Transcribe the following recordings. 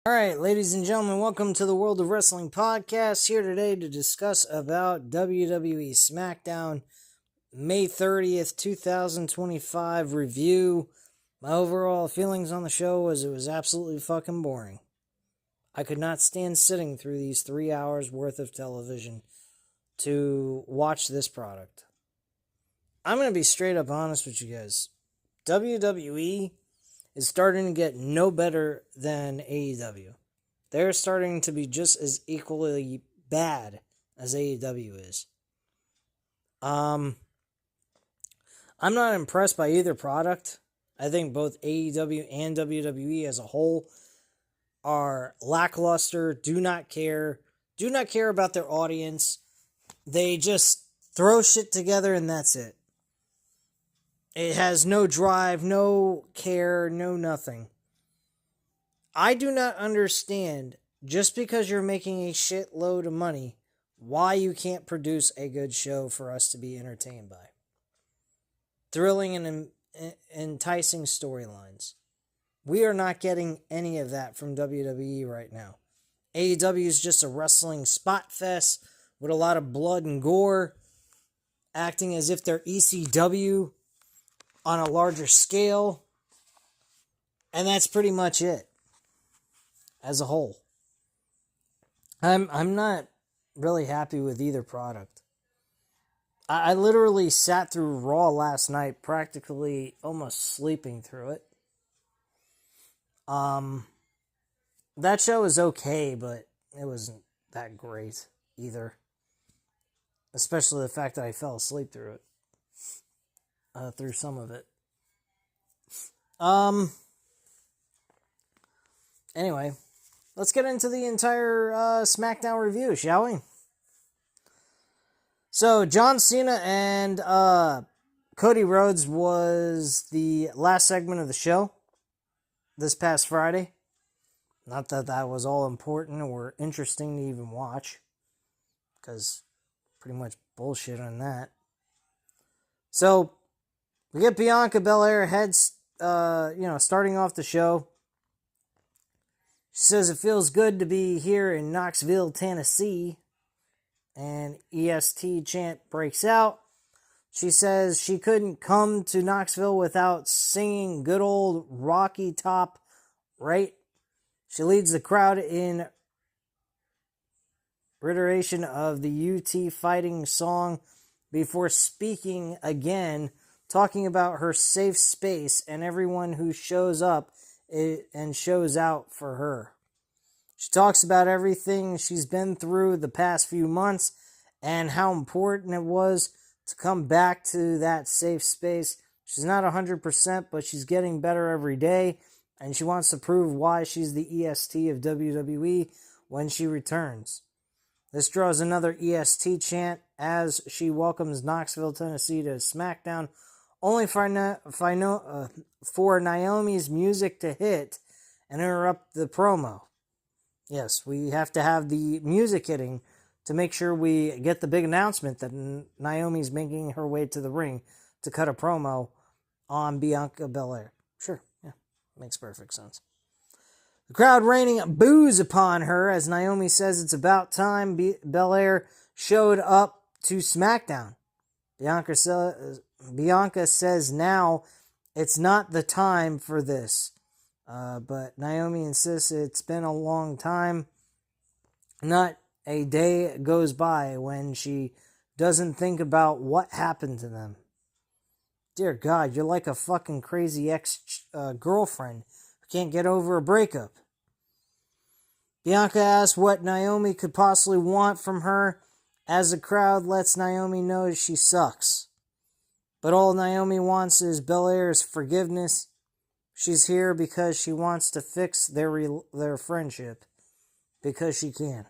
Alright, ladies and gentlemen, welcome to the World of Wrestling Podcast. Here today to discuss about WWE Smackdown May 30th, 2025 review. My overall feelings on the show was it was absolutely fucking boring. I could not stand sitting through these 3 hours worth of television to watch this product. I'm going to be straight up honest with you guys. WWE is starting to get no better than AEW. They're starting to be just as equally bad as AEW is. I'm not impressed by either product. I think both AEW and WWE as a whole are lackluster, do not care about their audience. They just throw shit together and that's it. It has no drive, no care, no nothing. I do not understand, just because you're making a shitload of money, why you can't produce a good show for us to be entertained by. Thrilling and enticing storylines. We are not getting any of that from WWE right now. AEW is just a wrestling spot fest with a lot of blood and gore, acting as if they're ECW on a larger scale, and that's pretty much it as a whole. I'm not really happy with either product. I literally sat through Raw last night, practically almost sleeping through it. That show was okay, but it wasn't that great either. Especially the fact that I fell asleep through it. Through some of it. Anyway, let's get into the entire Smackdown review, shall we? So, John Cena and Cody Rhodes was the last segment of the show this past Friday. Not that that was all important or interesting to even watch, because pretty much bullshit on that. So, we get Bianca Belair starting off the show. She says it feels good to be here in Knoxville, Tennessee. And EST chant breaks out. She says she couldn't come to Knoxville without singing good old Rocky Top, right? She leads the crowd in reiteration of the UT fighting song before speaking again, talking about her safe space and everyone who shows up and shows out for her. She talks about everything she's been through the past few months and how important it was to come back to that safe space. She's not 100%, but she's getting better every day, and she wants to prove why she's the EST of WWE when she returns. This draws another EST chant as she welcomes Knoxville, Tennessee to SmackDown, only for Naomi's music to hit and interrupt the promo. Yes, we have to have the music hitting to make sure we get the big announcement that Naomi's making her way to the ring to cut a promo on Bianca Belair. Sure, yeah, makes perfect sense. The crowd raining boos upon her as Naomi says it's about time Belair showed up to SmackDown. Bianca says now it's not the time for this. But Naomi insists it's been a long time. Not a day goes by when she doesn't think about what happened to them. Dear God, you're like a fucking crazy ex-girlfriend who can't get over a breakup. Bianca asks what Naomi could possibly want from her as the crowd lets Naomi know she sucks. But all Naomi wants is Belair's forgiveness. She's here because she wants to fix their friendship, because she can.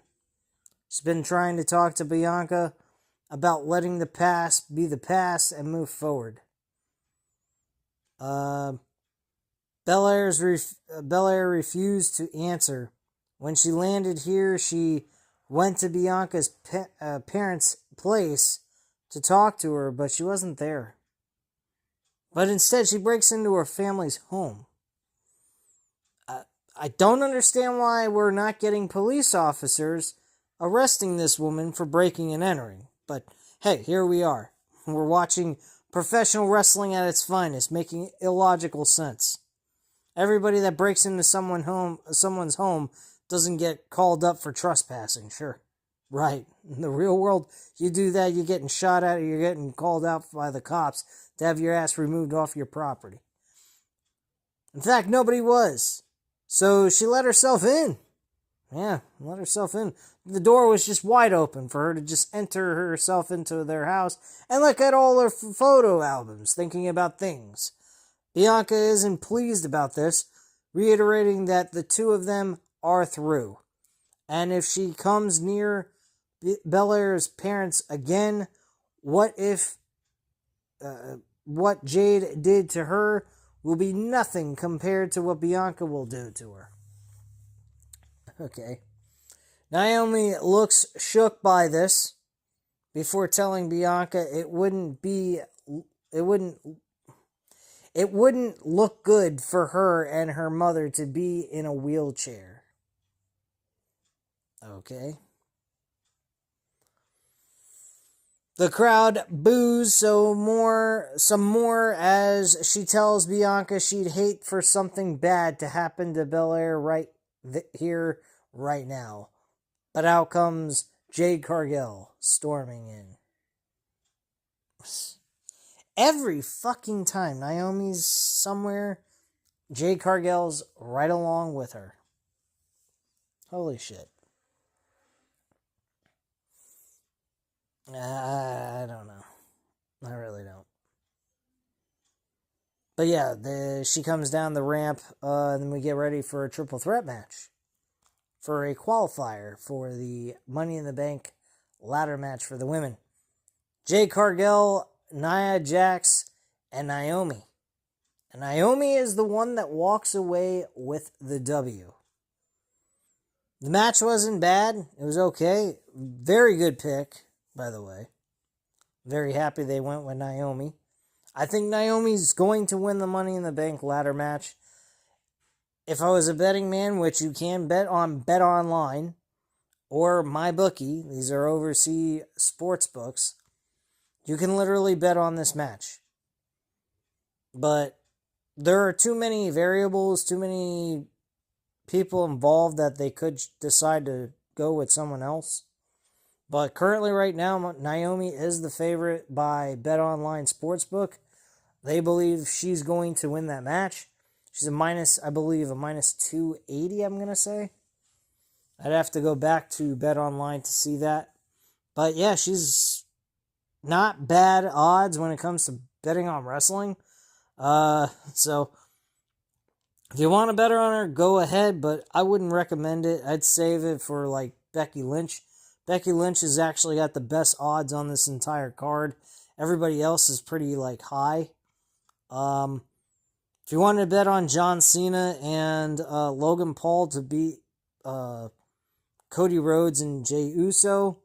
She's been trying to talk to Bianca about letting the past be the past and move forward. Belair refused to answer. When she landed here, she went to Bianca's parents' place to talk to her, but she wasn't there. But instead, she breaks into her family's home. I don't understand why we're not getting police officers arresting this woman for breaking and entering. But hey, here we are. We're watching professional wrestling at its finest, making illogical sense. Everybody that breaks into someone's home doesn't get called up for trespassing, sure. Right. In the real world, you do that, you're getting shot at, or you're getting called out by the cops to have your ass removed off your property. In fact, nobody was. So she let herself in. Yeah, let herself in. The door was just wide open for her to just enter herself into their house and look at all her photo albums, thinking about things. Bianca isn't pleased about this, reiterating that the two of them are through. And if she comes near Belair's parents again, what Jade did to her will be nothing compared to what Bianca will do to her. Okay. Naomi looks shook by this before telling Bianca it wouldn't look good for her and her mother to be in a wheelchair. Okay. The crowd boos some more as she tells Bianca she'd hate for something bad to happen to Belair right here, right now. But out comes Jade Cargill storming in. Every fucking time Naomi's somewhere, Jade Cargill's right along with her. Holy shit. I don't know. I really don't. But yeah, she comes down the ramp, and then we get ready for a triple threat match. For a qualifier for the Money in the Bank ladder match for the women. Jade Cargill, Nia Jax, and Naomi. And Naomi is the one that walks away with the W. The match wasn't bad. It was okay. Very good pick, by the way. Very happy they went with Naomi. I think Naomi's going to win the Money in the Bank ladder match. If I was a betting man, which you can bet on Bet Online or MyBookie, these are overseas sports books, you can literally bet on this match. But there are too many variables, too many people involved that they could decide to go with someone else. But currently right now, Naomi is the favorite by Bet Online Sportsbook. They believe she's going to win that match. She's a minus 280, I'm going to say. I'd have to go back to Bet Online to see that. But yeah, she's not bad odds when it comes to betting on wrestling. So if you want to bet on her, go ahead, but I wouldn't recommend it. I'd save it for like Becky Lynch. Becky Lynch has actually got the best odds on this entire card. Everybody else is pretty like high. If you wanted to bet on John Cena and Logan Paul to beat Cody Rhodes and Jey Uso,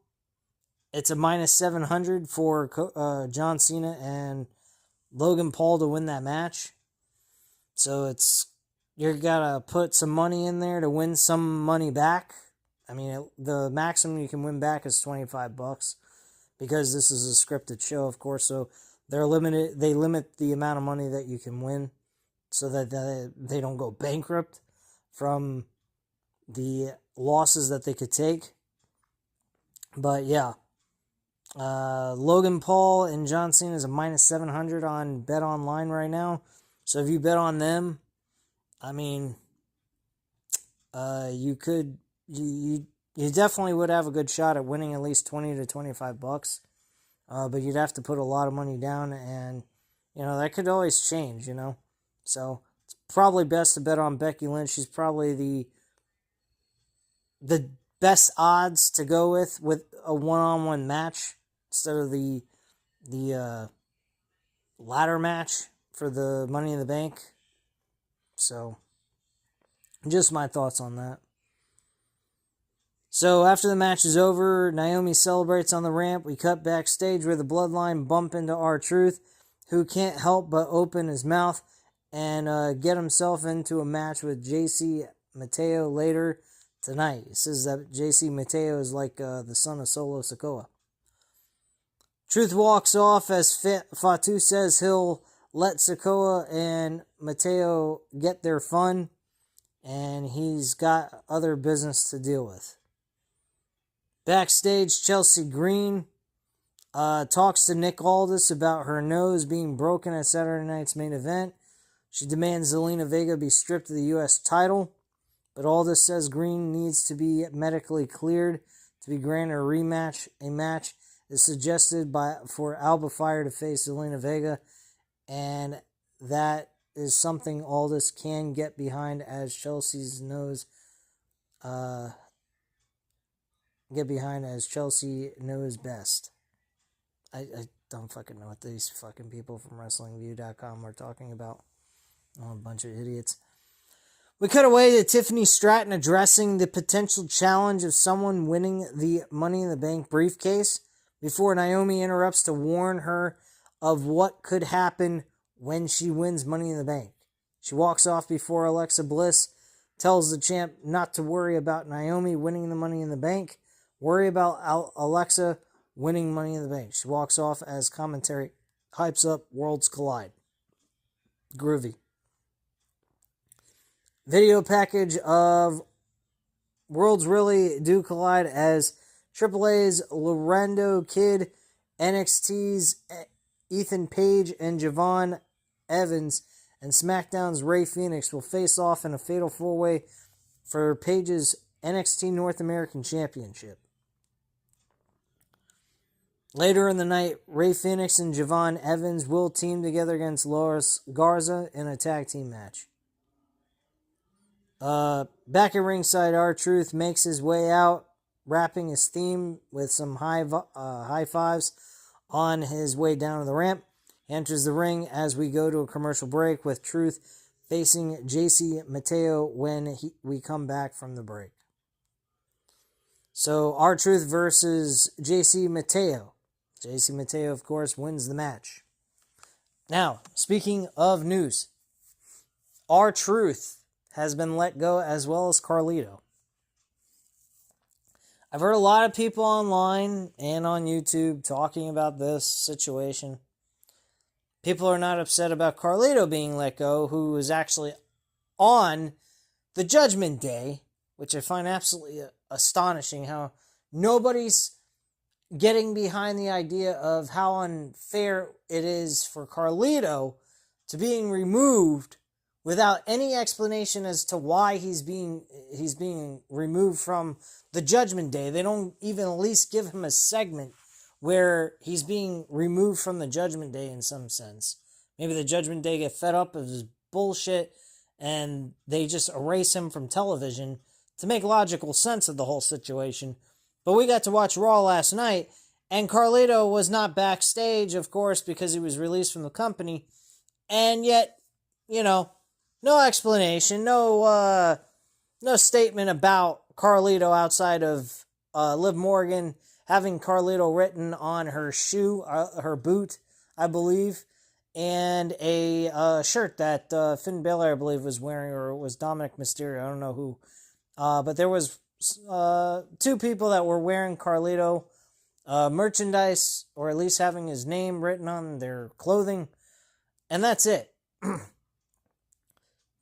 it's a minus 700 for John Cena and Logan Paul to win that match. So you're gotta put some money in there to win some money back. I mean, the maximum you can win back is $25 because this is a scripted show, of course. So they limit the amount of money that you can win so that they don't go bankrupt from the losses that they could take. But yeah, Logan Paul and John Cena is a minus 700 on Bet Online right now. So if you bet on them, I mean, you definitely would have a good shot at winning at least $20 to $25. But you'd have to put a lot of money down, and that could always change. So it's probably best to bet on Becky Lynch. She's probably the best odds to go with a one-on-one match instead of the ladder match for the Money in the Bank. So just my thoughts on that. So after the match is over, Naomi celebrates on the ramp. We cut backstage where the Bloodline bump into R-Truth, who can't help but open his mouth and get himself into a match with JC Mateo later tonight. It says that JC Mateo is like the son of Solo Sikoa. Truth walks off as Fatu says he'll let Sikoa and Mateo get their fun, and he's got other business to deal with. Backstage, Chelsea Green talks to Nick Aldis about her nose being broken at Saturday night's main event. She demands Zelina Vega be stripped of the U.S. title, but Aldis says Green needs to be medically cleared to be granted a rematch. A match is suggested for Alba Fire to face Zelina Vega, and that is something Aldis can get behind as Chelsea's nose Chelsea knows best. I don't fucking know what these fucking people from WrestlingView.com are talking about. Oh, a bunch of idiots. We cut away to Tiffany Stratton addressing the potential challenge of someone winning the Money in the Bank briefcase before Naomi interrupts to warn her of what could happen when she wins Money in the Bank. She walks off before Alexa Bliss tells the champ not to worry about Naomi winning the Money in the Bank. Worry about Alexa winning Money in the Bank. She walks off as commentary hypes up Worlds Collide. Groovy. Video package of Worlds Really Do Collide as AAA's Laredo Kid, NXT's Ethan Page and Javon Evans, and SmackDown's Rey Fenix will face off in a fatal four-way for Page's NXT North American Championship. Later in the night, Rey Fenix and Javon Evans will team together against Loris Garza in a tag team match. Back at ringside, R-Truth makes his way out, rapping his theme with some high fives on his way down to the ramp. He enters the ring as we go to a commercial break with Truth facing JC Mateo when we come back from the break. So, R-Truth versus JC Mateo. JC Mateo, of course, wins the match. Now, speaking of news, R-Truth has been let go, as well as Carlito. I've heard a lot of people online and on YouTube talking about this situation. People are not upset about Carlito being let go, who was actually on the Judgment Day, which I find absolutely astonishing how nobody's getting behind the idea of how unfair it is for Carlito to being removed without any explanation as to why he's being removed from the Judgment Day. They don't even at least give him a segment where he's being removed from the Judgment Day in some sense. Maybe the Judgment Day get fed up of his bullshit and they just erase him from television to make logical sense of the whole situation. But we got to watch Raw last night, and Carlito was not backstage, of course, because he was released from the company. And yet, no explanation, no statement about Carlito outside of Liv Morgan having Carlito written on her shoe, her boot, I believe, and a shirt that Finn Balor, I believe, was wearing, or it was Dominic Mysterio, I don't know who. But there was two people that were wearing Carlito merchandise, or at least having his name written on their clothing, and that's it.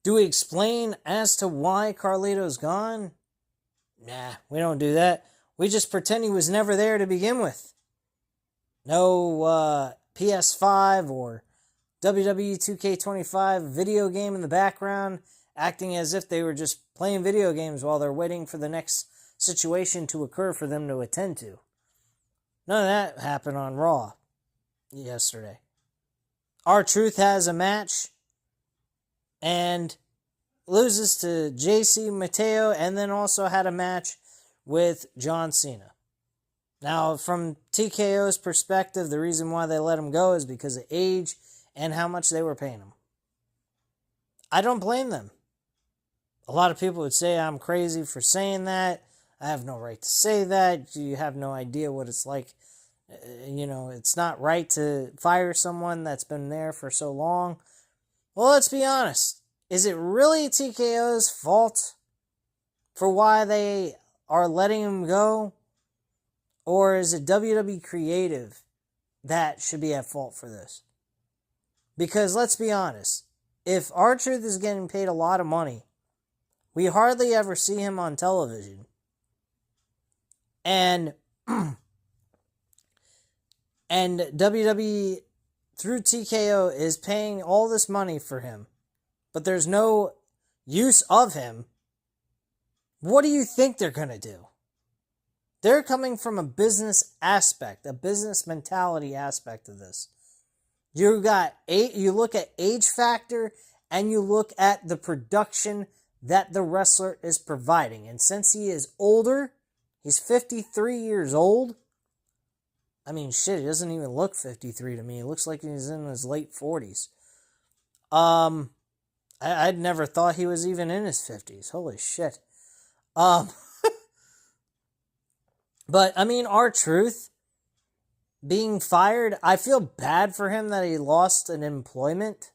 Do we explain as to why Carlito's gone? Nah, we don't do that. We just pretend he was never there to begin with. No PS5 or WWE 2K25 video game in the background, acting as if they were just playing video games while they're waiting for the next situation to occur for them to attend to. None of that happened on Raw yesterday. R-Truth has a match and loses to JC Mateo, and then also had a match with John Cena. Now, from TKO's perspective, the reason why they let him go is because of age and how much they were paying him. I don't blame them. A lot of people would say I'm crazy for saying that. I have no right to say that. You have no idea what it's like. It's not right to fire someone that's been there for so long. Well, let's be honest. Is it really TKO's fault for why they are letting him go? Or is it WWE Creative that should be at fault for this? Because let's be honest, if R-Truth is getting paid a lot of money, we hardly ever see him on television. And WWE through TKO is paying all this money for him, but there's no use of him. What do you think they're going to do? They're coming from a business aspect, a business mentality aspect of this. You look at age factor and you look at the production that the wrestler is providing. And since he is older, he's 53 years old. I mean, shit, he doesn't even look 53 to me. He looks like he's in his late 40s. I'd never thought he was even in his 50s. Holy shit. But, I mean, R-Truth being fired, I feel bad for him that he lost an employment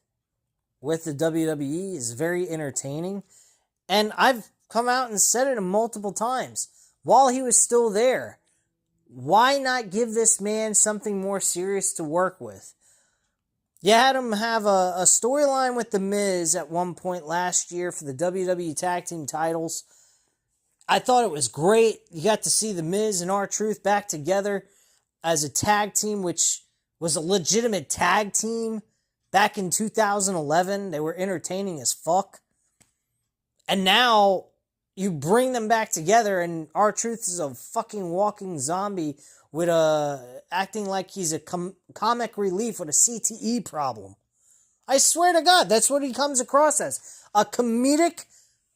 with the WWE. Is very entertaining. And I've come out and said it multiple times. While he was still there, why not give this man something more serious to work with? You had him have a storyline with The Miz at one point last year for the WWE Tag Team titles. I thought it was great. You got to see The Miz and R-Truth back together as a tag team, which was a legitimate tag team back in 2011. They were entertaining as fuck. And now you bring them back together and R-Truth is a fucking walking zombie with acting like he's a comic relief with a CTE problem. I swear to God, that's what he comes across as. A comedic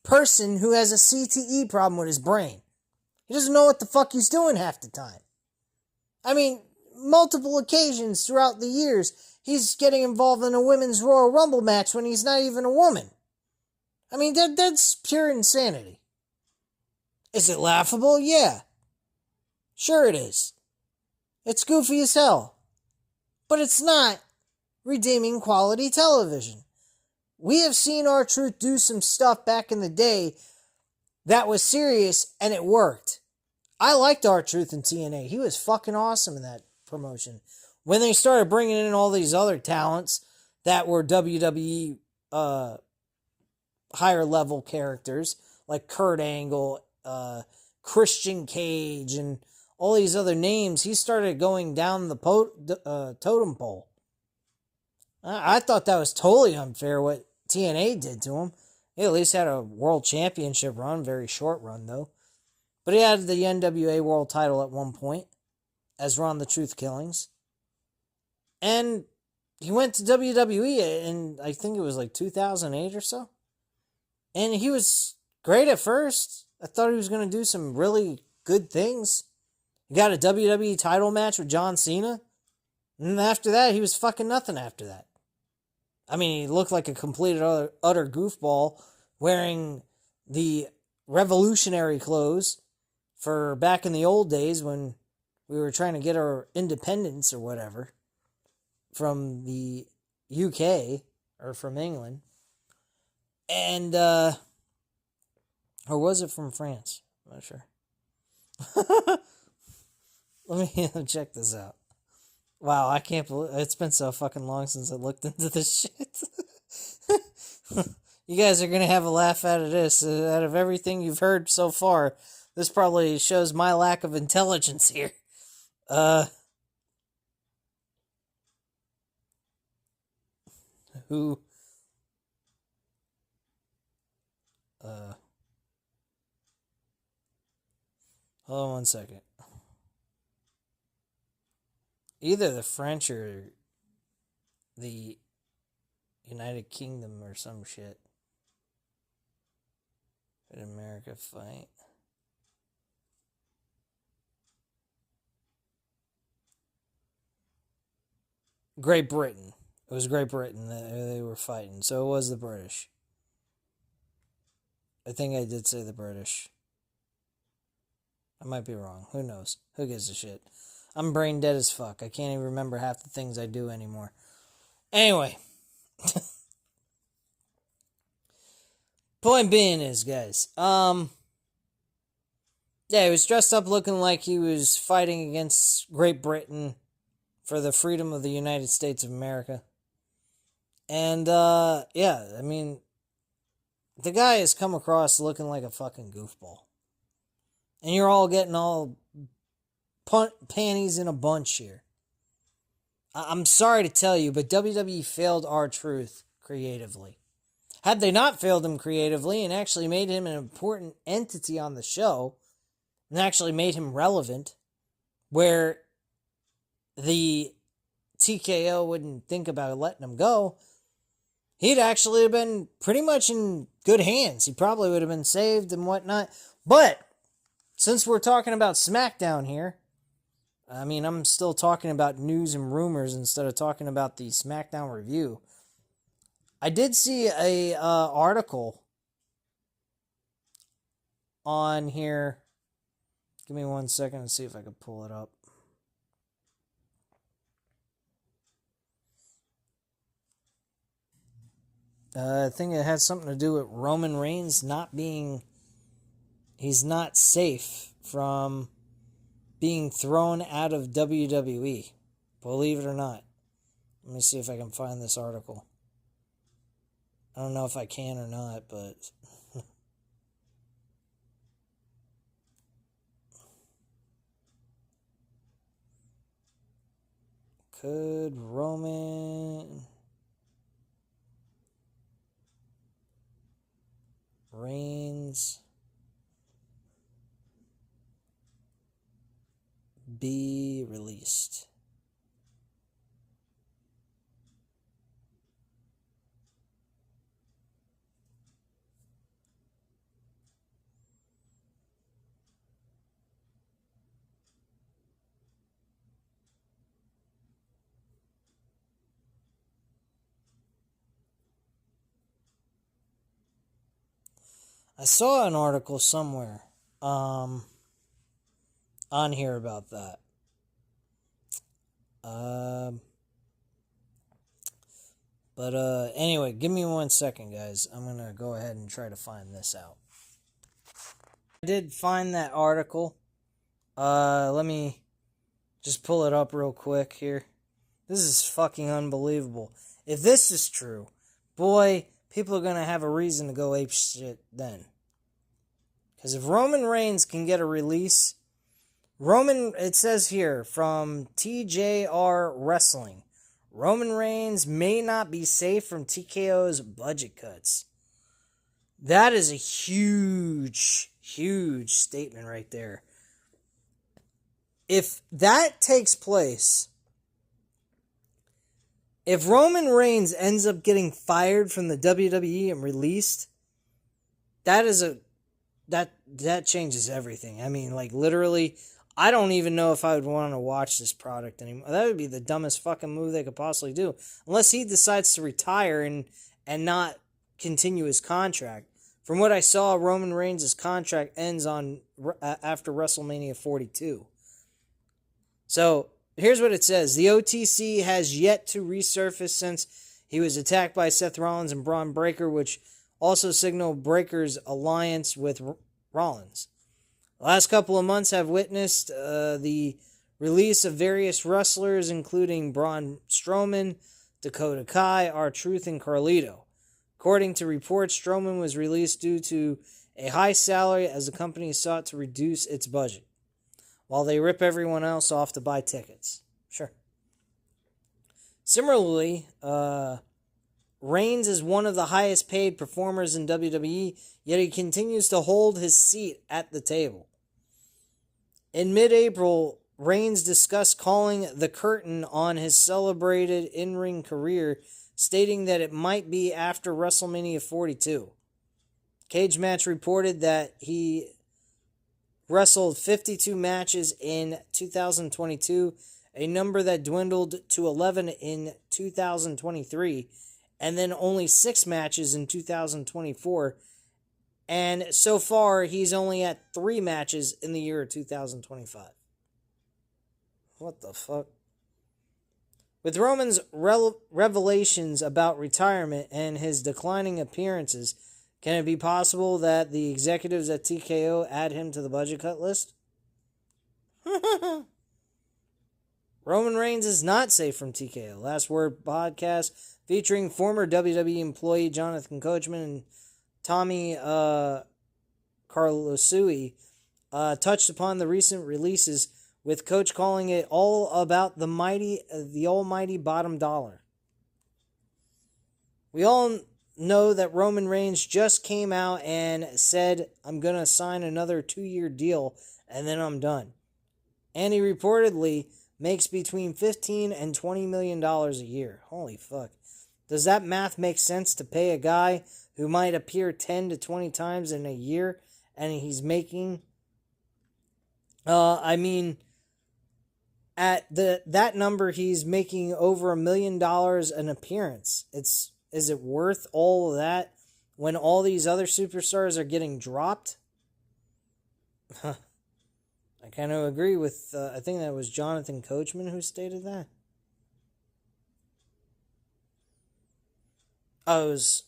person who has a CTE problem with his brain. He doesn't know what the fuck he's doing half the time. I mean, multiple occasions throughout the years, he's getting involved in a women's Royal Rumble match when he's not even a woman. I mean, that's pure insanity. Is it laughable? Yeah. Sure it is. It's goofy as hell. But it's not redeeming quality television. We have seen R-Truth do some stuff back in the day that was serious and it worked. I liked R-Truth in TNA. He was fucking awesome in that promotion. When they started bringing in all these other talents that were WWE higher level characters like Kurt Angle, Christian Cage, and all these other names, he started going down the totem pole. I thought that was totally unfair what TNA did to him. He at least had a world championship run, very short run though. But he had the NWA world title at one point as Ron the Truth Killings. And he went to WWE in, I think it was like 2008 or so. And he was great at first. I thought he was going to do some really good things. He got a WWE title match with John Cena. And after that, he was fucking nothing after that. I mean, he looked like a complete utter goofball wearing the revolutionary clothes for back in the old days when we were trying to get our independence or whatever from the UK or from England. And, or was it from France? I'm not sure. Let me check this out. Wow, I can't believe it's been so fucking long since I looked into this shit. You guys are gonna have a laugh out of this. Out of everything you've heard so far, this probably shows my lack of intelligence here. Who? Hold on one second. Either the French or the United Kingdom or some shit. Did America fight? Great Britain. It was Great Britain that they were fighting. So it was the British. I think I did say the British. I might be wrong. Who knows? Who gives a shit? I'm brain dead as fuck. I can't even remember half the things I do anymore. Anyway. Point being is, guys, Yeah, he was dressed up looking like he was fighting against Great Britain for the freedom of the United States of America. And, yeah, I mean, the guy has come across looking like a fucking goofball. And you're all getting all panties in a bunch here. I'm sorry to tell you, but WWE failed R-Truth creatively. Had they not failed him creatively and actually made him an important entity on the show, and actually made him relevant, where the TKO wouldn't think about letting him go, he'd actually have been pretty much in good hands. He probably would have been saved and whatnot. But since we're talking about Smackdown here, I mean, I'm still talking about news and rumors instead of talking about the Smackdown review. I did see a article on here. Give me 1 second and see if I can pull it up. I think it has something to do with Roman Reigns he's not safe from being thrown out of WWE. Believe it or not. Let me see if I can find this article. I don't know if I can or not, but... Could Roman Reigns be released? I saw an article somewhere on here about that. But anyway, give me 1 second, guys. I'm going to go ahead and try to find this out. I did find that article. Let me just pull it up real quick here. This is fucking unbelievable. If this is true, boy, people are going to have a reason to go ape shit then. Because if Roman Reigns can get a release, it says here from TJR Wrestling, Roman Reigns may not be safe from TKO's budget cuts. That is a huge, huge statement right there. If that takes place, if Roman Reigns ends up getting fired from the WWE and released, that changes everything. I mean, like, literally, I don't even know if I would want to watch this product anymore. That would be the dumbest fucking move they could possibly do. Unless he decides to retire and not continue his contract. From what I saw, Roman Reigns' contract ends after WrestleMania 42. So, here's what it says. The OTC has yet to resurface since he was attacked by Seth Rollins and Braun Breaker, which also signaled Breaker's alliance with Rollins. The last couple of months have witnessed the release of various wrestlers, including Braun Strowman, Dakota Kai, R-Truth, and Carlito. According to reports, Strowman was released due to a high salary as the company sought to reduce its budget, while they rip everyone else off to buy tickets. Sure. Similarly, Reigns is one of the highest paid performers in WWE, yet he continues to hold his seat at the table. In mid-April, Reigns discussed calling the curtain on his celebrated in-ring career, stating that it might be after WrestleMania 42. Cage Match reported that he wrestled 52 matches in 2022, a number that dwindled to 11 in 2023, and then only 6 matches in 2024, and so far he's only at 3 matches in the year of 2025. What the fuck? With Roman's revelations about retirement and his declining appearances, Can it be possible that the executives at TKO add him to the budget cut list? Roman Reigns is not safe from TKO. Last Word podcast featuring former WWE employee Jonathan Coachman and Tommy Carlosui touched upon the recent releases, with Coach calling it all about the almighty bottom dollar. We all know that Roman Reigns just came out and said, I'm going to sign another 2-year deal and then I'm done. And he reportedly makes between $15 and $20 million a year. Holy fuck. Does that math make sense to pay a guy who might appear 10 to 20 times in a year and he's making... at that number, he's making over $1 million an appearance. Is it worth all of that when all these other superstars are getting dropped? I kind of agree with, I think that was Jonathan Coachman who stated that. Oh, it was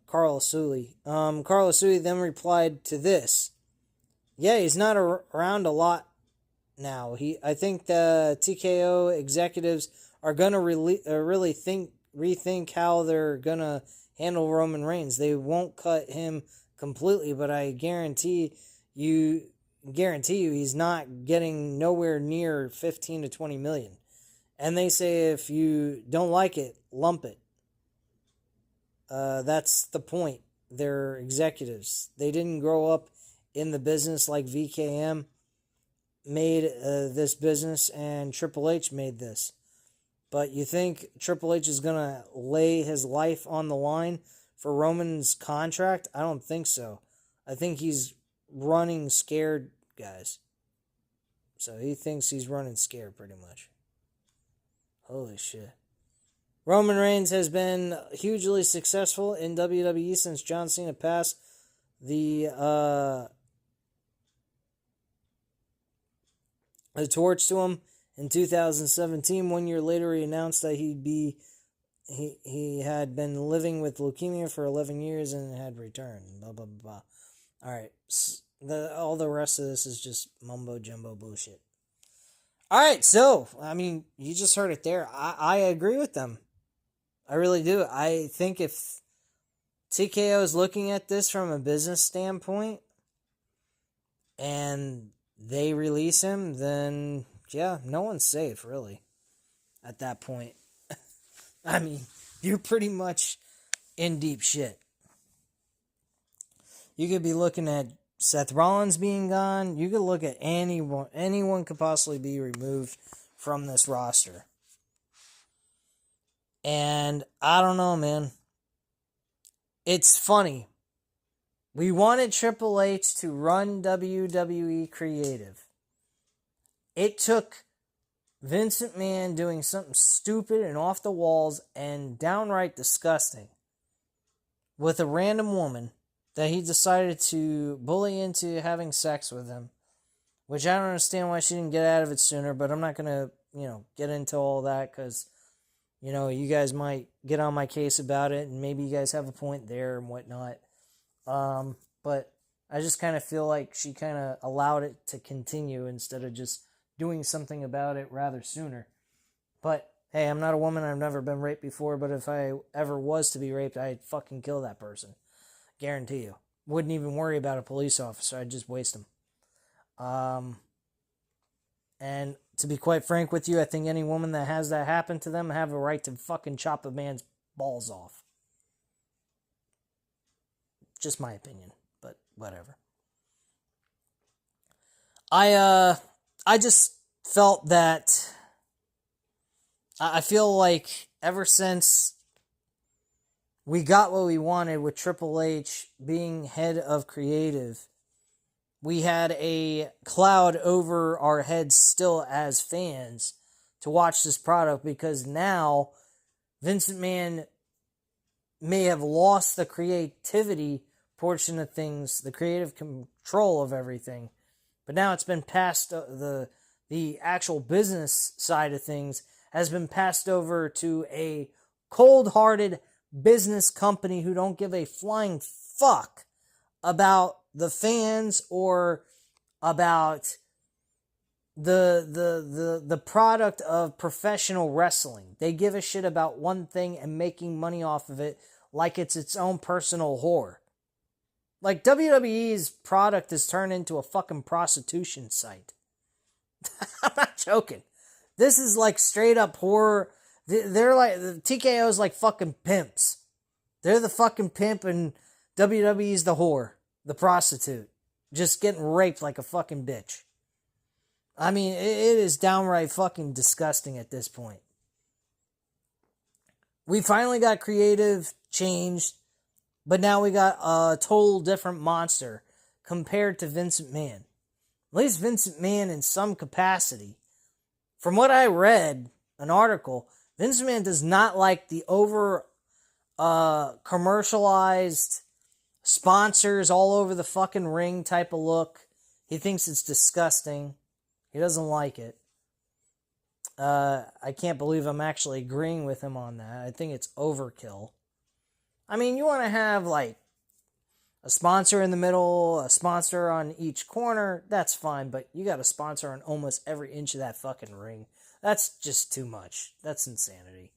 Carl Sully. Carl Sully then replied to this. Yeah, he's not around a lot now. I think the TKO executives are going to really rethink how they're going to handle Roman Reigns. They won't cut him completely, but I guarantee you he's not getting nowhere near 15 to 20 million. And they say if you don't like it, lump it. That's the point. They're executives. They didn't grow up in the business like VKM made this business and Triple H made this. But you think Triple H is going to lay his life on the line for Roman's contract? I don't think so. I think he's running scared, guys. So he thinks he's running scared pretty much. Holy shit. Roman Reigns has been hugely successful in WWE since John Cena passed the torch to him in 2017. 1 year later, he announced that he had been living with leukemia for 11 years and had returned. Blah, blah, blah. All right. All the rest of this is just mumbo-jumbo bullshit. All right, so, I mean, you just heard it there. I agree with them. I really do. I think if TKO is looking at this from a business standpoint and they release him, then, yeah, no one's safe, really, at that point. I mean, you're pretty much in deep shit. You could be looking at Seth Rollins being gone. You could look at anyone. Anyone could possibly be removed from this roster. And I don't know, man. It's funny. We wanted Triple H to run WWE creative. It took Vince McMahon doing something stupid and off the walls and downright disgusting with a random woman that he decided to bully into having sex with him, which I don't understand why she didn't get out of it sooner, but I'm not going to, get into all that because, you guys might get on my case about it and maybe you guys have a point there and whatnot. But I just kind of feel like she kind of allowed it to continue instead of just doing something about it rather sooner. But, hey, I'm not a woman. I've never been raped before, but if I ever was to be raped, I'd fucking kill that person. Guarantee you. Wouldn't even worry about a police officer. I'd just waste him. And to be quite frank with you, I think any woman that has that happen to them have a right to fucking chop a man's balls off. Just my opinion, but whatever. I just felt that I feel like ever since we got what we wanted with Triple H being head of creative, we had a cloud over our heads still as fans to watch this product because now Vince McMahon may have lost the creativity portion of things, the creative control of everything, but now it's been passed, the actual business side of things has been passed over to a cold-hearted business company who don't give a flying fuck about the fans or about the product of professional wrestling. They give a shit about one thing and making money off of it like it's its own personal whore. Like, WWE's product has turned into a fucking prostitution site. I'm not joking. This is like straight up horror. They're like, the TKO's like fucking pimps. They're the fucking pimp and WWE's the whore, the prostitute, just getting raped like a fucking bitch. I mean, it is downright fucking disgusting at this point. We finally got creative changed, but now we got a total different monster compared to Vince McMahon. At least Vince McMahon in some capacity. From what I read, an article, Vince McMahon does not like the over commercialized sponsors all over the fucking ring type of look. He thinks it's disgusting. He doesn't like it. I can't believe I'm actually agreeing with him on that. I think it's overkill. I mean, you want to have like a sponsor in the middle, a sponsor on each corner, that's fine, but you got a sponsor on almost every inch of that fucking ring. That's just too much. That's insanity.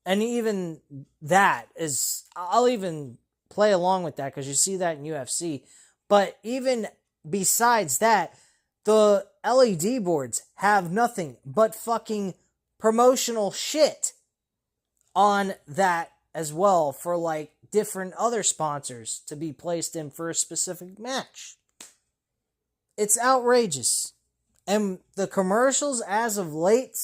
And even that is, I'll even play along with that because you see that in UFC. But even besides that, the LED boards have nothing but fucking promotional shit on that as well for like different other sponsors to be placed in for a specific match. It's outrageous. And the commercials as of late,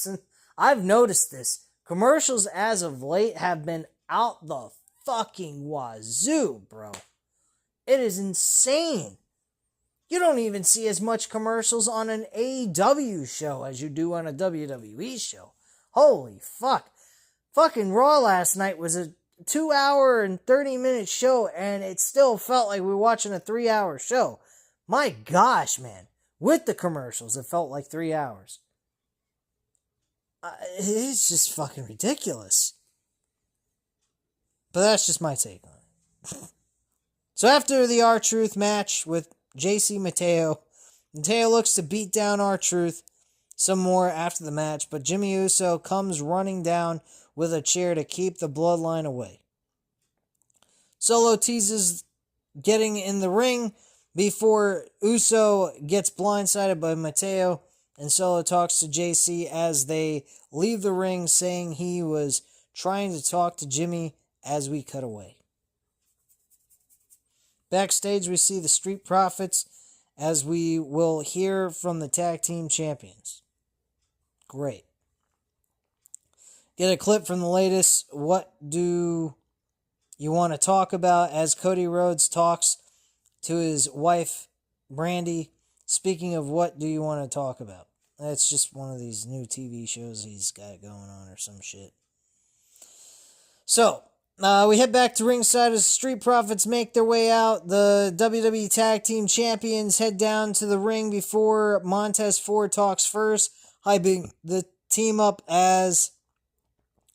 I've noticed this, commercials as of late have been out the fucking wazoo, bro. It is insane. You don't even see as much commercials on an AEW show as you do on a WWE show. Holy fuck. Fucking Raw last night was a 2-hour and 30-minute show, and it still felt like we were watching a 3-hour show. My gosh, man. With the commercials, it felt like 3 hours. It's just fucking ridiculous. But that's just my take on it. So after the R-Truth match with JC Mateo looks to beat down R-Truth some more after the match, but Jimmy Uso comes running down with a chair to keep the bloodline away. Solo teases getting in the ring before Uso gets blindsided by Mateo, and Solo talks to JC as they leave the ring, saying he was trying to talk to Jimmy as we cut away. Backstage, we see the Street Profits as we will hear from the tag team champions. Great. Get a clip from the latest What Do You Want to Talk About as Cody Rhodes talks to his wife, Brandy. Speaking of What Do You Want to Talk About? That's just one of these new TV shows he's got going on or some shit. So, we head back to ringside as Street Profits make their way out. The WWE Tag Team Champions head down to the ring before Montez Ford talks first, hyping the team up as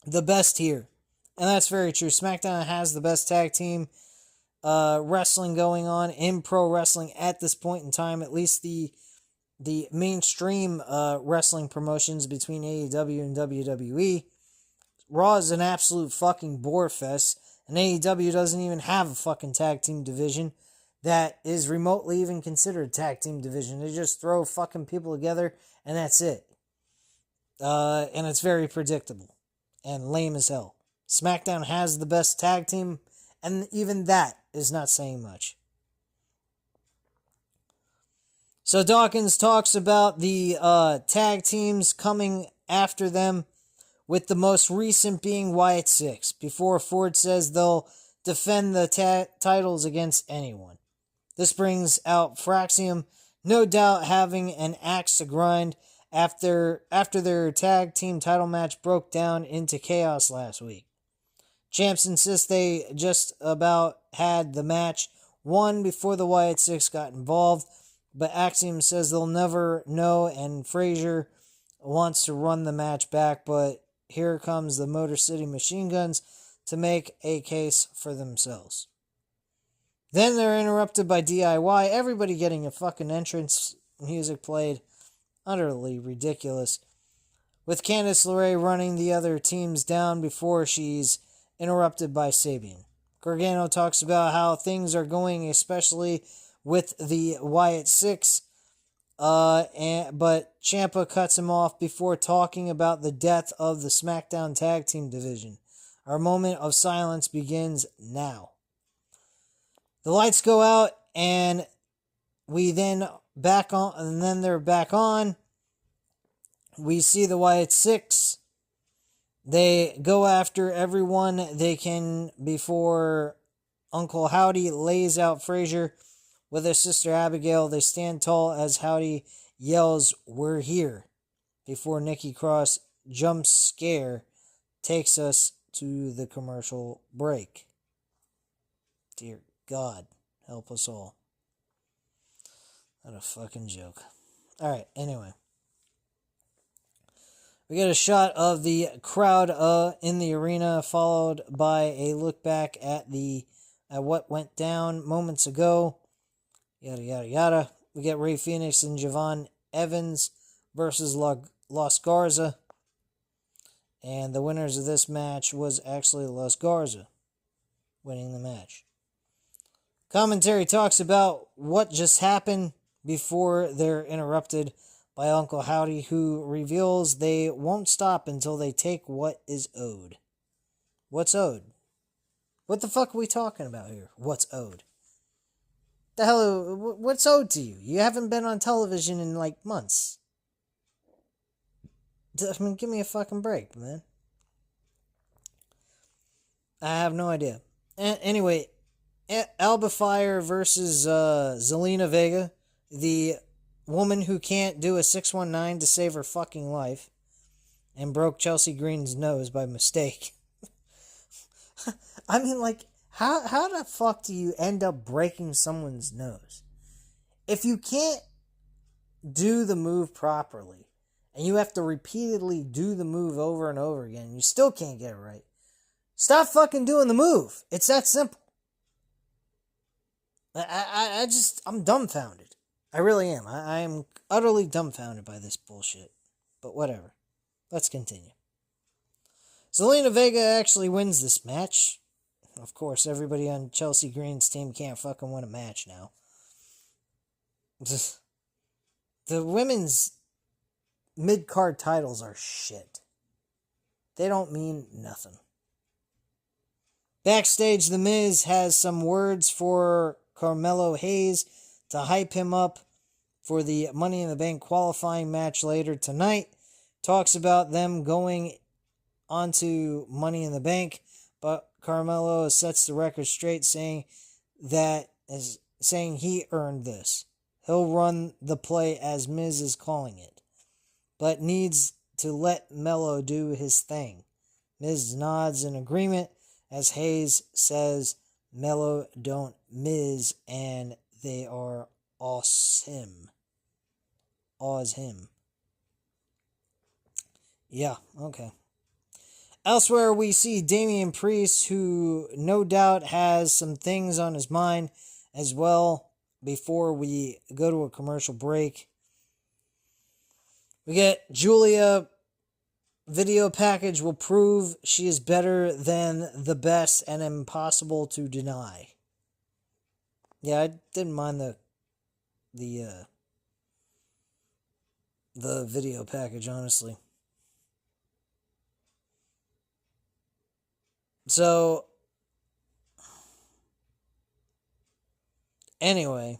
the best here. And that's very true. SmackDown has the best tag team wrestling going on in pro wrestling at this point in time. At least the mainstream wrestling promotions between AEW and WWE. Raw is an absolute fucking bore fest, and AEW doesn't even have a fucking tag team division that is remotely even considered a tag team division. They just throw fucking people together, and that's it. And it's very predictable and lame as hell. SmackDown has the best tag team, and even that is not saying much. So Dawkins talks about the tag teams coming after them, with the most recent being Wyatt Six, before Ford says they'll defend the titles against anyone. This brings out Fraxium, no doubt having an axe to grind after their tag team title match broke down into chaos last week. Champs insist they just about had the match won before the Wyatt Six got involved, but Axiom says they'll never know, and Frazier wants to run the match back, but here comes the Motor City Machine Guns to make a case for themselves. Then they're interrupted by DIY, everybody getting a fucking entrance music played. Utterly ridiculous. With Candice LeRae running the other teams down before she's interrupted by Sabian. Gargano talks about how things are going, especially with the Wyatt Six, but Ciampa cuts him off before talking about the death of the SmackDown Tag Team division. Our moment of silence begins now. The lights go out, and they're back on. We see the Wyatt Six. They go after everyone they can before Uncle Howdy lays out Frazier with his sister Abigail. They stand tall as Howdy yells, "We're here," before Nikki Cross jump scare takes us to the commercial break. Dear God, help us all. What a fucking joke. Alright, anyway. We get a shot of the crowd in the arena, followed by a look back at what went down moments ago. Yada, yada, yada. We get Rey Fenix and Javon Evans versus Los Garza. And the winners of this match was actually Los Garza winning the match. Commentary talks about what just happened before they're interrupted by Uncle Howdy, who reveals they won't stop until they take what is owed. What's owed? What the fuck are we talking about here? What's owed? The hell? What's owed to you? You haven't been on television in like months. I mean, give me a fucking break, man. I have no idea. Anyway, Alba Fire versus Zelina Vega, the woman who can't do a 619 to save her fucking life and broke Chelsea Green's nose by mistake. I mean, like, how the fuck do you end up breaking someone's nose? If you can't do the move properly, and you have to repeatedly do the move over and over again, and you still can't get it right, stop fucking doing the move. It's that simple. I'm dumbfounded. I really am. I am utterly dumbfounded by this bullshit. But whatever. Let's continue. Zelina Vega actually wins this match. Of course, everybody on Chelsea Green's team can't fucking win a match now. The women's mid-card titles are shit. They don't mean nothing. Backstage, The Miz has some words for Carmelo Hayes to hype him up for the Money in the Bank qualifying match later tonight. Talks about them going onto Money in the Bank, but Carmelo sets the record straight, saying he earned this. He'll run the play as Miz is calling it, but needs to let Melo do his thing. Miz nods in agreement as Hayes says Melo don't Miz and they are awesome. Awes him. Yeah, okay. Elsewhere, we see Damian Priest, who no doubt has some things on his mind as well before we go to a commercial break. We get Julia. Video package will prove she is better than the best and impossible to deny. Yeah, I didn't mind the video package, honestly. So, anyway,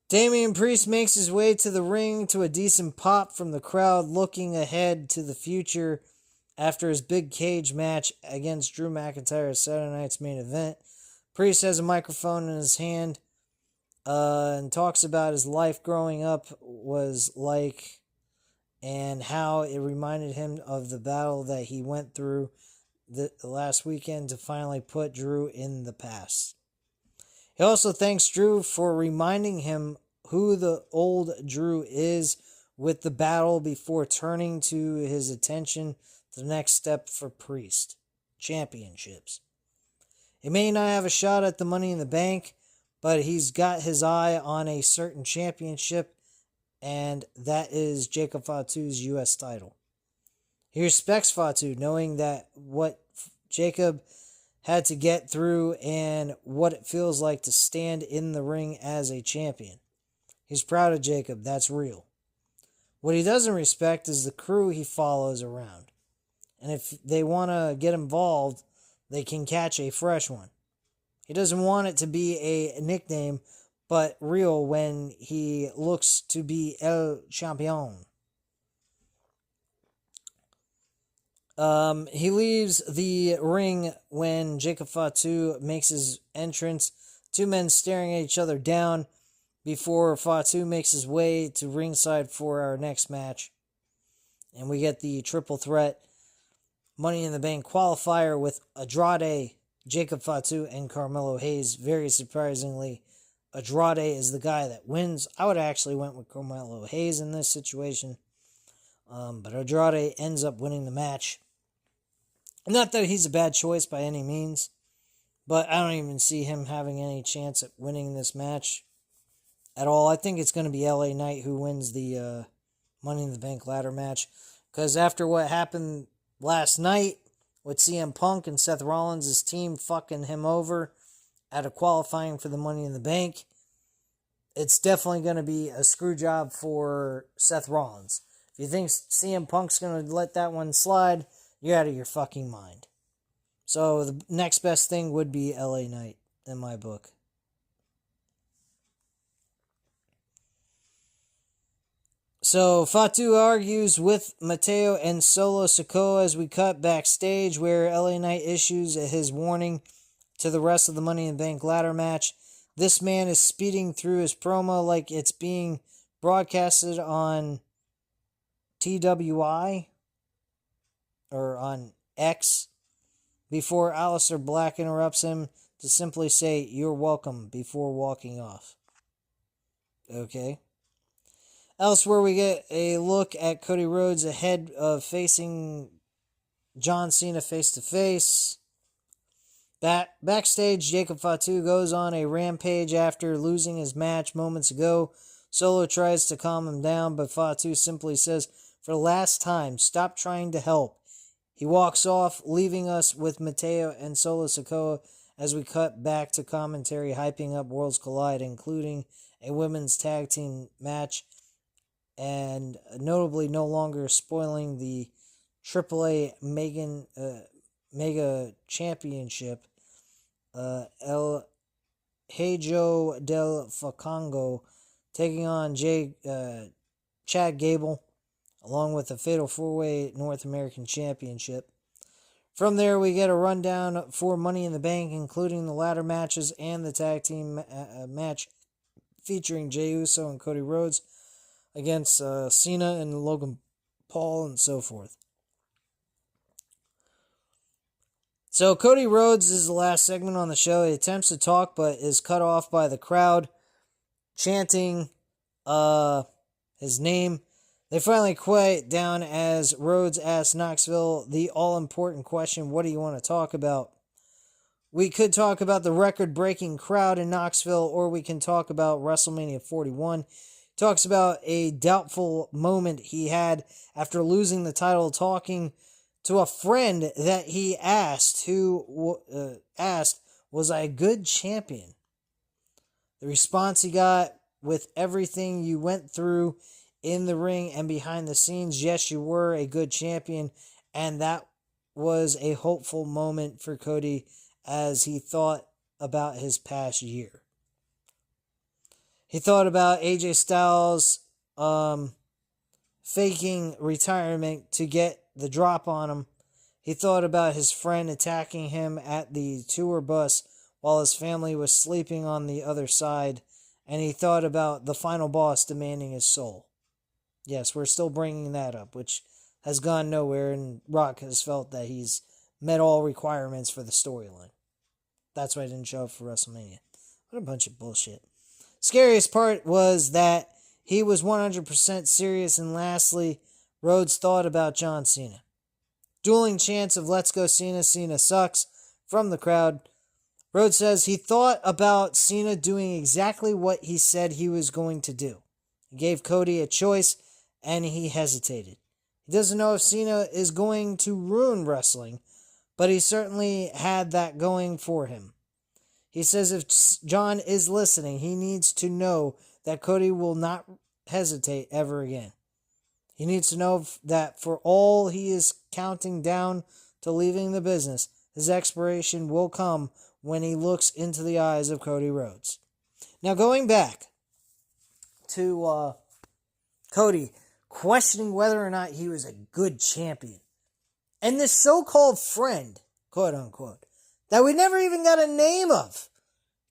Damian Priest makes his way to the ring to a decent pop from the crowd, looking ahead to the future after his big cage match against Drew McIntyre at Saturday night's main event. Priest has a microphone in his hand and talks about his life growing up was like and how it reminded him of the battle that he went through the last weekend to finally put Drew in the past. He also thanks Drew for reminding him who the old Drew is with the battle before turning to his attention to the next step for Priest. championships. He may not have a shot at the Money in the Bank, but he's got his eye on a certain championship, and that is Jacob Fatu's U.S. title. He respects Fatu, knowing that what Jacob had to get through and what it feels like to stand in the ring as a champion. He's proud of Jacob, that's real. What he doesn't respect is the crew he follows around. And if they want to get involved, they can catch a fresh one. He doesn't want it to be a nickname, but real when he looks to be El Champion. He leaves the ring when Jacob Fatu makes his entrance. Two men staring at each other down before Fatu makes his way to ringside for our next match. And we get the triple threat Money in the Bank qualifier with Andrade, Jacob Fatu, and Carmelo Hayes. Very surprisingly, Andrade is the guy that wins. I would actually went with Carmelo Hayes in this situation. But Andrade ends up winning the match. Not that he's a bad choice by any means, but I don't even see him having any chance at winning this match at all. I think it's going to be LA Knight who wins the Money in the Bank ladder match. Because after what happened last night with CM Punk and Seth Rollins' team fucking him over at a qualifying for the Money in the Bank, it's definitely going to be a screw job for Seth Rollins. If you think CM Punk's going to let that one slide, you're out of your fucking mind. So the next best thing would be LA Knight in my book. So Fatu argues with Mateo and Solo Sikoa as we cut backstage, where LA Knight issues his warning to the rest of the Money in the Bank ladder match. This man is speeding through his promo like it's being broadcasted on TWI or on X before Aleister Black interrupts him to simply say, "You're welcome," before walking off. Okay. Elsewhere, we get a look at Cody Rhodes ahead of facing John Cena face-to-face. Backstage, Jacob Fatu goes on a rampage after losing his match moments ago. Solo tries to calm him down, but Fatu simply says, "For the last time, stop trying to help." He walks off, leaving us with Mateo and Solo Sikoa as we cut back to commentary hyping up Worlds Collide, including a women's tag team match, and notably no longer spoiling the AAA Mega Championship. El Hijo del Facongo taking on Chad Gable, along with the Fatal 4-Way North American Championship. From there, we get a rundown for Money in the Bank, including the ladder matches and the tag team match featuring Jey Uso and Cody Rhodes against Cena and Logan Paul and so forth. So Cody Rhodes is the last segment on the show. He attempts to talk but is cut off by the crowd chanting his name. They finally quiet down as Rhodes asks Knoxville the all-important question, "What do you want to talk about?" We could talk about the record-breaking crowd in Knoxville, or we can talk about WrestleMania 41. Talks about a doubtful moment he had after losing the title, talking to a friend that he asked, "Was I a good champion?" The response he got, "With everything you went through in the ring and behind the scenes, yes, you were a good champion." And that was a hopeful moment for Cody as he thought about his past year. He thought about AJ Styles faking retirement to get the drop on him. He thought about his friend attacking him at the tour bus while his family was sleeping on the other side. And he thought about the final boss demanding his soul. Yes, we're still bringing that up, which has gone nowhere, and Rock has felt that he's met all requirements for the storyline. That's why I didn't show up for WrestleMania. What a bunch of bullshit. Scariest part was that he was 100% serious, and lastly, Rhodes thought about John Cena. Dueling chants of "Let's go Cena, Cena sucks" from the crowd. Rhodes says he thought about Cena doing exactly what he said he was going to do. He gave Cody a choice, and he hesitated. He doesn't know if Cena is going to ruin wrestling, but he certainly had that going for him. He says if John is listening, he needs to know that Cody will not hesitate ever again. He needs to know that for all he is counting down to leaving the business, his expiration will come when he looks into the eyes of Cody Rhodes. Now, going back to Cody questioning whether or not he was a good champion. And this so-called friend, quote-unquote, that we never even got a name of.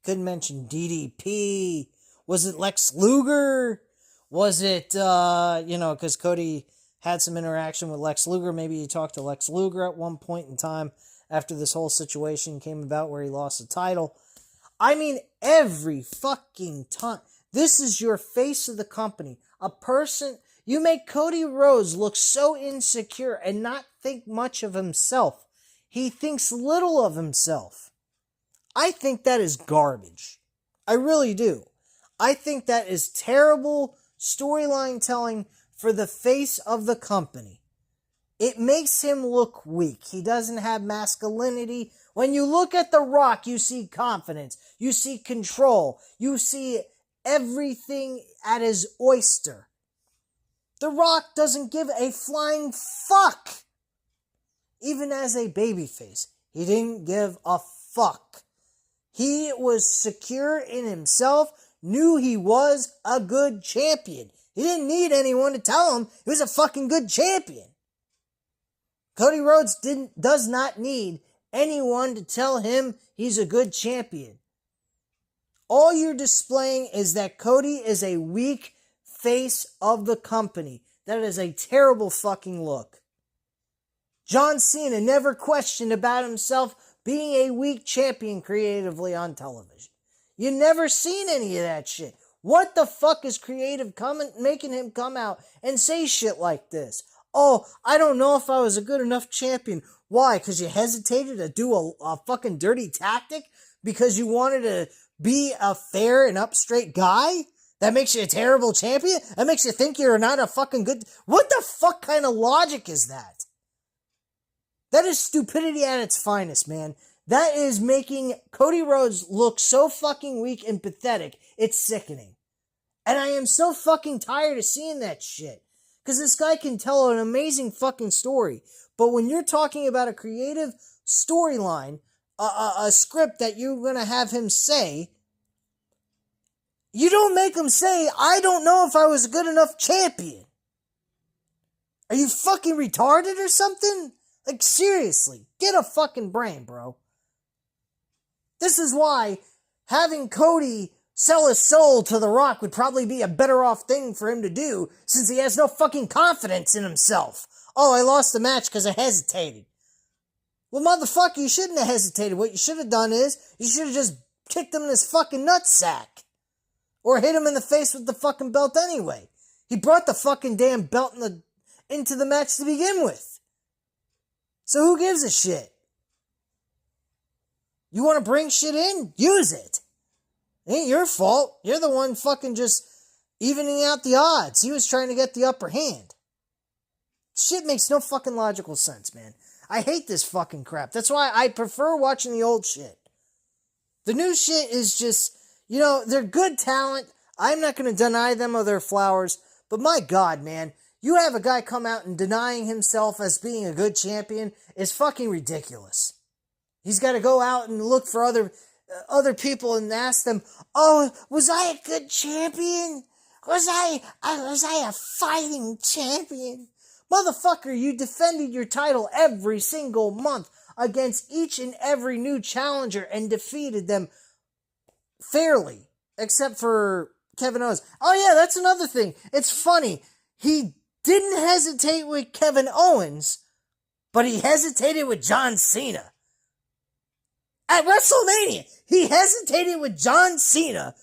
Couldn't mention DDP. Was it Lex Luger? Was it, because Cody had some interaction with Lex Luger. Maybe he talked to Lex Luger at one point in time after this whole situation came about where he lost the title. I mean, every fucking time. This is your face of the company. A person, you make Cody Rhodes look so insecure and not think much of himself. He thinks little of himself. I think that is garbage. I really do. I think that is terrible storyline telling for the face of the company. It makes him look weak. He doesn't have masculinity. When you look at The Rock, you see confidence. You see control. You see everything at his oyster. The Rock doesn't give a flying fuck. Even as a babyface, he didn't give a fuck. He was secure in himself, knew he was a good champion. He didn't need anyone to tell him he was a fucking good champion. Cody Rhodes does not need anyone to tell him he's a good champion. All you're displaying is that Cody is a weak face of the company. That is a terrible fucking look. John Cena never questioned about himself being a weak champion creatively on television. You never seen any of that shit. What the fuck is creative making him come out and say shit like this? Oh, I don't know if I was a good enough champion. Why? Because you hesitated to do a fucking dirty tactic? Because you wanted to be a fair and up straight guy? That makes you a terrible champion? That makes you think you're not a fucking good... What the fuck kind of logic is that? That is stupidity at its finest, man. That is making Cody Rhodes look so fucking weak and pathetic. It's sickening. And I am so fucking tired of seeing that shit. Because this guy can tell an amazing fucking story. But when you're talking about a creative storyline, a script that you're going to have him say, you don't make him say, I don't know if I was a good enough champion. Are you fucking retarded or something? Like, seriously, get a fucking brain, bro. This is why having Cody sell his soul to The Rock would probably be a better off thing for him to do, since he has no fucking confidence in himself. Oh, I lost the match because I hesitated. Well, motherfucker, you shouldn't have hesitated. What you should have done is, you should have just kicked him in his fucking nutsack. Or hit him in the face with the fucking belt anyway. He brought the fucking damn belt into the match to begin with. So who gives a shit? You want to bring shit in? Use it. It ain't your fault. You're the one fucking just evening out the odds. He was trying to get the upper hand. Shit makes no fucking logical sense, man. I hate this fucking crap. That's why I prefer watching the old shit. The new shit is just, they're good talent. I'm not going to deny them of their flowers. But my God, man. You have a guy come out and denying himself as being a good champion is fucking ridiculous. He's got to go out and look for other people and ask them, oh, was I a good champion? Was I a fighting champion? Motherfucker, you defended your title every single month against each and every new challenger and defeated them fairly, except for Kevin Owens. Oh yeah, that's another thing. It's funny. He didn't hesitate with Kevin Owens, but he hesitated with John Cena. At WrestleMania, he hesitated with John Cena,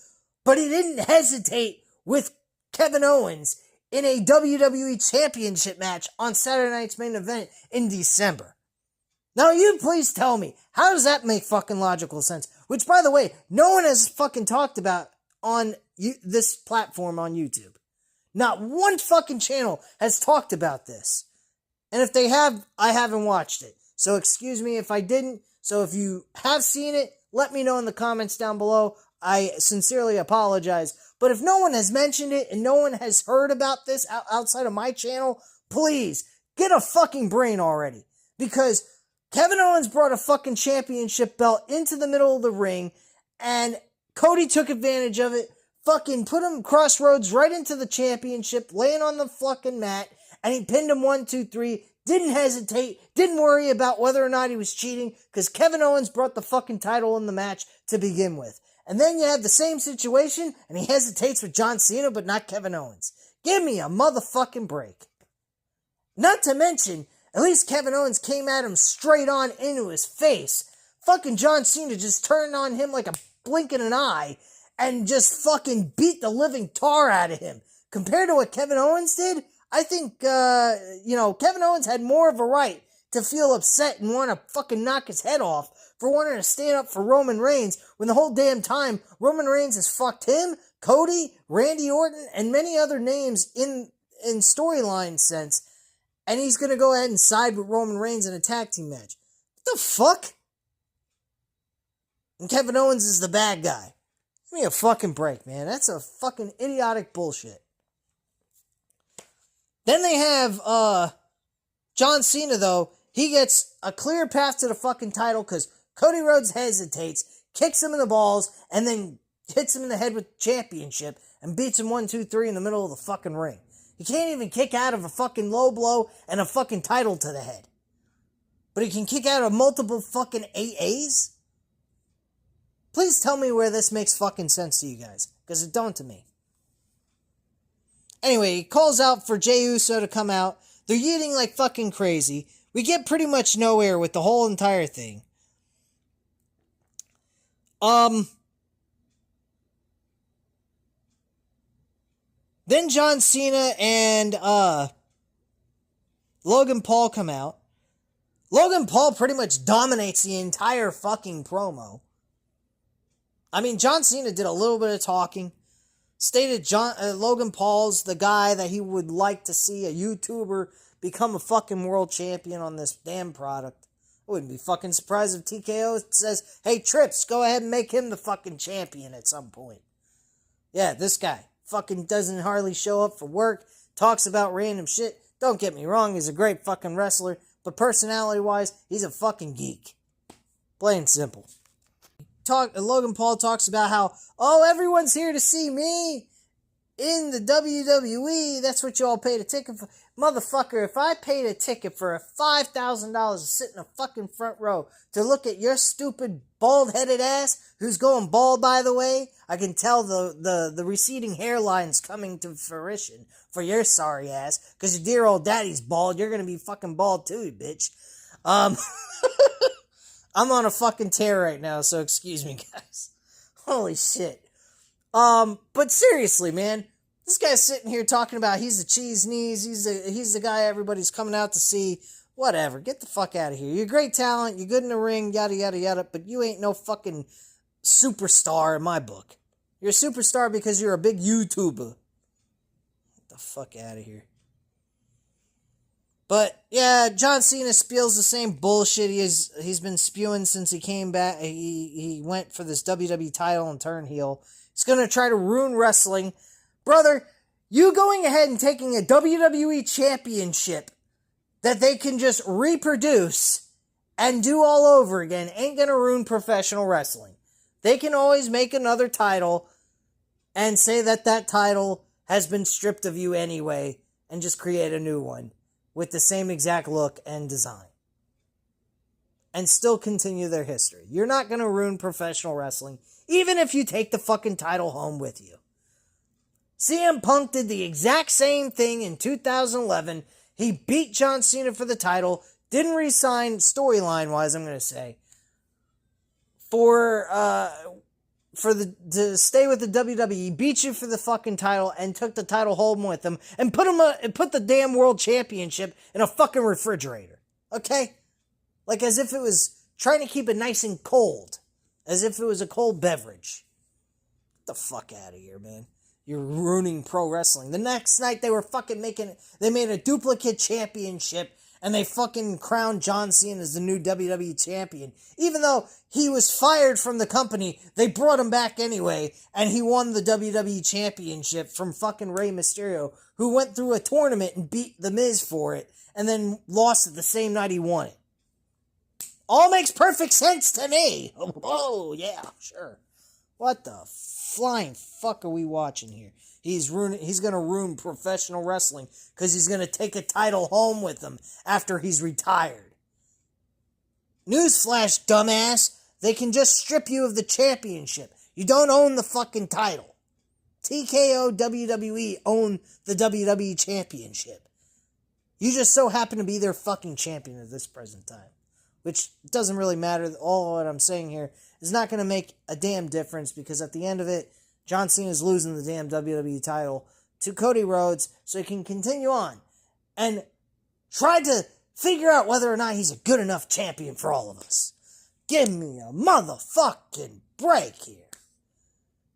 but he didn't hesitate with Kevin Owens in a WWE Championship match on Saturday Night's Main Event in December. Now, you please tell me, how does that make fucking logical sense? Which, by the way, no one has fucking talked about on this platform on YouTube. Not one fucking channel has talked about this. And if they have, I haven't watched it. So excuse me if I didn't. So if you have seen it, let me know in the comments down below. I sincerely apologize. But if no one has mentioned it and no one has heard about this outside of my channel, please get a fucking brain already. Because Kevin Owens brought a fucking championship belt into the middle of the ring, and Cody took advantage of it, fucking put him crossroads right into the championship, laying on the fucking mat, and he pinned him 1, 2, 3, didn't hesitate, didn't worry about whether or not he was cheating, because Kevin Owens brought the fucking title in the match to begin with. And then you have the same situation, and he hesitates with John Cena, but not Kevin Owens. Give me a motherfucking break. Not to mention, at least Kevin Owens came at him straight on into his face. Fucking John Cena just turned on him like a blink in an eye and just fucking beat the living tar out of him. Compared to what Kevin Owens did, I think, Kevin Owens had more of a right to feel upset and want to fucking knock his head off for wanting to stand up for Roman Reigns when the whole damn time Roman Reigns has fucked him, Cody, Randy Orton, and many other names in storyline sense. And he's going to go ahead and side with Roman Reigns in a tag team match. What the fuck? And Kevin Owens is the bad guy. Give me a fucking break, man. That's a fucking idiotic bullshit. Then they have, John Cena, though. He gets a clear path to the fucking title because Cody Rhodes hesitates, kicks him in the balls, and then hits him in the head with the championship and beats him 1, 2, 3 in the middle of the fucking ring. He can't even kick out of a fucking low blow and a fucking title to the head. But he can kick out of multiple fucking AAs? Please tell me where this makes fucking sense to you guys. Because it don't to me. Anyway, he calls out for Jey Uso to come out. They're yeeting like fucking crazy. We get pretty much nowhere with the whole entire thing. Then John Cena and Logan Paul come out. Logan Paul pretty much dominates the entire fucking promo. I mean, John Cena did a little bit of talking. Stated Logan Paul's the guy that he would like to see a YouTuber become a fucking world champion on this damn product. I wouldn't be fucking surprised if TKO says, hey, Trips, go ahead and make him the fucking champion at some point. Yeah, this guy fucking doesn't hardly show up for work, talks about random shit. Don't get me wrong, he's a great fucking wrestler, but personality-wise, he's a fucking geek. Plain and simple. Logan Paul talks about how, everyone's here to see me in the WWE. That's what you all paid a ticket for. Motherfucker, if I paid a ticket for $5,000 to sit in a fucking front row to look at your stupid bald-headed ass, who's going bald, by the way, I can tell the receding hairline's coming to fruition for your sorry ass, because your dear old daddy's bald. You're gonna be fucking bald too, you bitch. I'm on a fucking tear right now, so excuse me, guys. Holy shit. But seriously, man, this guy's sitting here talking about he's the cheese knees, he's the guy everybody's coming out to see. Whatever, get the fuck out of here. You're great talent, you're good in the ring, yada yada yada, but you ain't no fucking superstar in my book. You're a superstar because you're a big YouTuber. Get the fuck out of here. But yeah, John Cena spills the same bullshit he's been spewing since he came back. He went for this WWE title and turned heel. He's gonna try to ruin wrestling. Brother, you going ahead and taking a WWE championship that they can just reproduce and do all over again ain't gonna ruin professional wrestling. They can always make another title and say that title has been stripped of you anyway and just create a new one with the same exact look and design. And still continue their history. You're not going to ruin professional wrestling, even if you take the fucking title home with you. CM Punk did the exact same thing in 2011. He beat John Cena for the title, didn't resign storyline-wise, I'm going to say, for to stay with the WWE, beat you for the fucking title, and took the title home with them, and put the damn world championship in a fucking refrigerator. Okay? Like as if it was trying to keep it nice and cold. As if it was a cold beverage. Get the fuck out of here, man. You're ruining pro wrestling. The next night they were fucking they made a duplicate championship, and they fucking crowned John Cena as the new WWE champion. Even though he was fired from the company, they brought him back anyway, and he won the WWE championship from fucking Rey Mysterio, who went through a tournament and beat The Miz for it, and then lost it the same night he won it. All makes perfect sense to me. Oh, yeah, sure. What the flying fuck are we watching here? He's gonna ruin professional wrestling because he's gonna take a title home with him after he's retired. Newsflash, dumbass. They can just strip you of the championship. You don't own the fucking title. TKO WWE own the WWE championship. You just so happen to be their fucking champion at this present time. Which doesn't really matter. All what I'm saying here is not going to make a damn difference because at the end of it, John Cena is losing the damn WWE title to Cody Rhodes so he can continue on and try to figure out whether or not he's a good enough champion for all of us. Give me a motherfucking break here.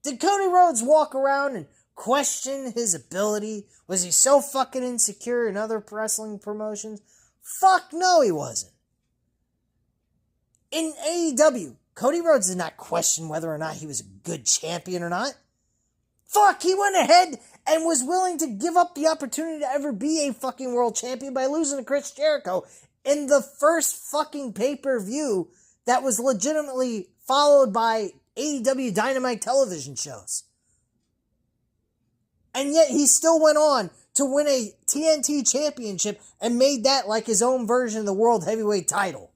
Did Cody Rhodes walk around and question his ability? Was he so fucking insecure in other wrestling promotions? Fuck no, he wasn't. In AEW, Cody Rhodes did not question whether or not he was a good champion or not. Fuck, he went ahead and was willing to give up the opportunity to ever be a fucking world champion by losing to Chris Jericho in the first fucking pay-per-view that was legitimately followed by AEW Dynamite television shows. And yet he still went on to win a TNT championship and made that like his own version of the World Heavyweight title.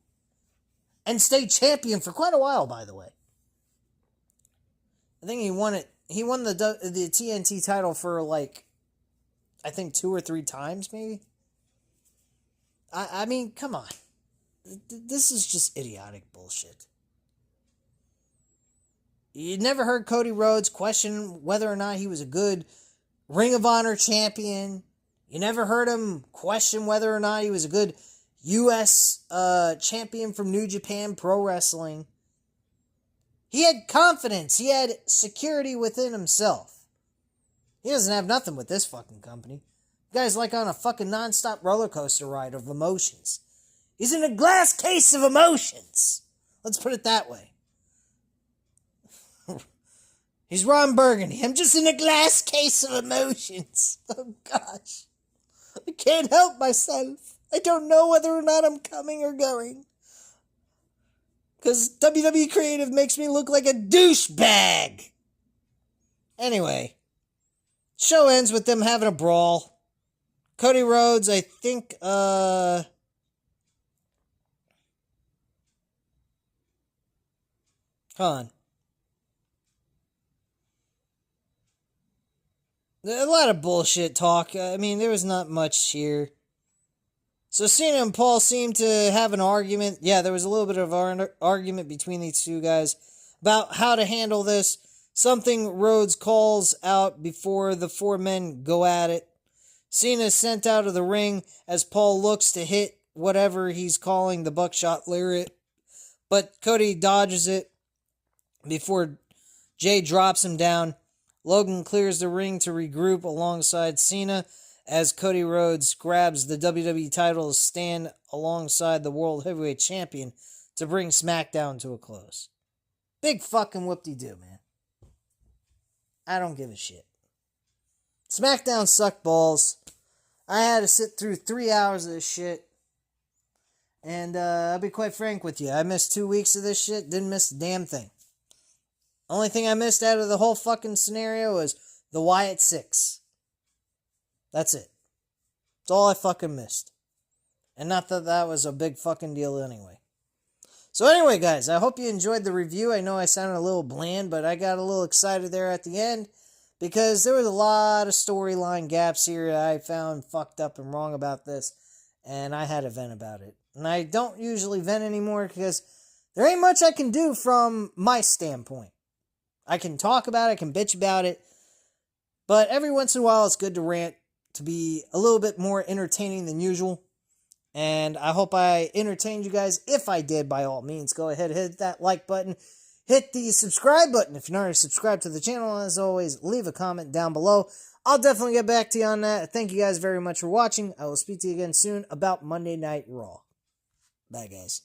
And stayed champion for quite a while, by the way. I think he won it. He won the TNT title for like, I think 2 or 3 times, maybe. I mean, come on. This is just idiotic bullshit. You never heard Cody Rhodes question whether or not he was a good Ring of Honor champion. You never heard him question whether or not he was a good U.S. champion from New Japan Pro Wrestling. He had confidence. He had security within himself. He doesn't have nothing with this fucking company. The guy's like on a fucking non-stop roller coaster ride of emotions. He's in a glass case of emotions. Let's put it that way. He's Ron Burgundy. I'm just in a glass case of emotions. Oh gosh. I can't help myself. I don't know whether or not I'm coming or going. Because WWE Creative makes me look like a douchebag. Anyway, show ends with them having a brawl. Cody Rhodes, I think, hold on. A lot of bullshit talk. I mean, there was not much here. So Cena and Paul seemed to have an argument. Yeah, there was a little bit of an argument between these two guys about how to handle this. Something Rhodes calls out before the 4 men go at it. Cena is sent out of the ring as Paul looks to hit whatever he's calling the buckshot lariat. But Cody dodges it before Jay drops him down. Logan clears the ring to regroup alongside Cena as Cody Rhodes grabs the WWE title to stand alongside the World Heavyweight Champion to bring Smackdown to a close. Big fucking whoop-de-doo, man. I don't give a shit. Smackdown sucked balls. I had to sit through 3 hours of this shit. And I'll be quite frank with you. I missed 2 weeks of this shit. Didn't miss a damn thing. Only thing I missed out of the whole fucking scenario was the Wyatt 6. That's it. That's all I fucking missed. And not that that was a big fucking deal anyway. So anyway, guys, I hope you enjoyed the review. I know I sounded a little bland, but I got a little excited there at the end because there was a lot of storyline gaps here that I found fucked up and wrong about this, and I had to vent about it. And I don't usually vent anymore because there ain't much I can do from my standpoint. I can talk about it, I can bitch about it, but every once in a while it's good to rant, to be a little bit more entertaining than usual. And I hope I entertained you guys. If I did, by all means, go ahead, hit that like button. Hit the subscribe button if you're not already subscribed to the channel. As always, leave a comment down below. I'll definitely get back to you on that. Thank you guys very much for watching. I will speak to you again soon about Monday Night Raw. Bye, guys.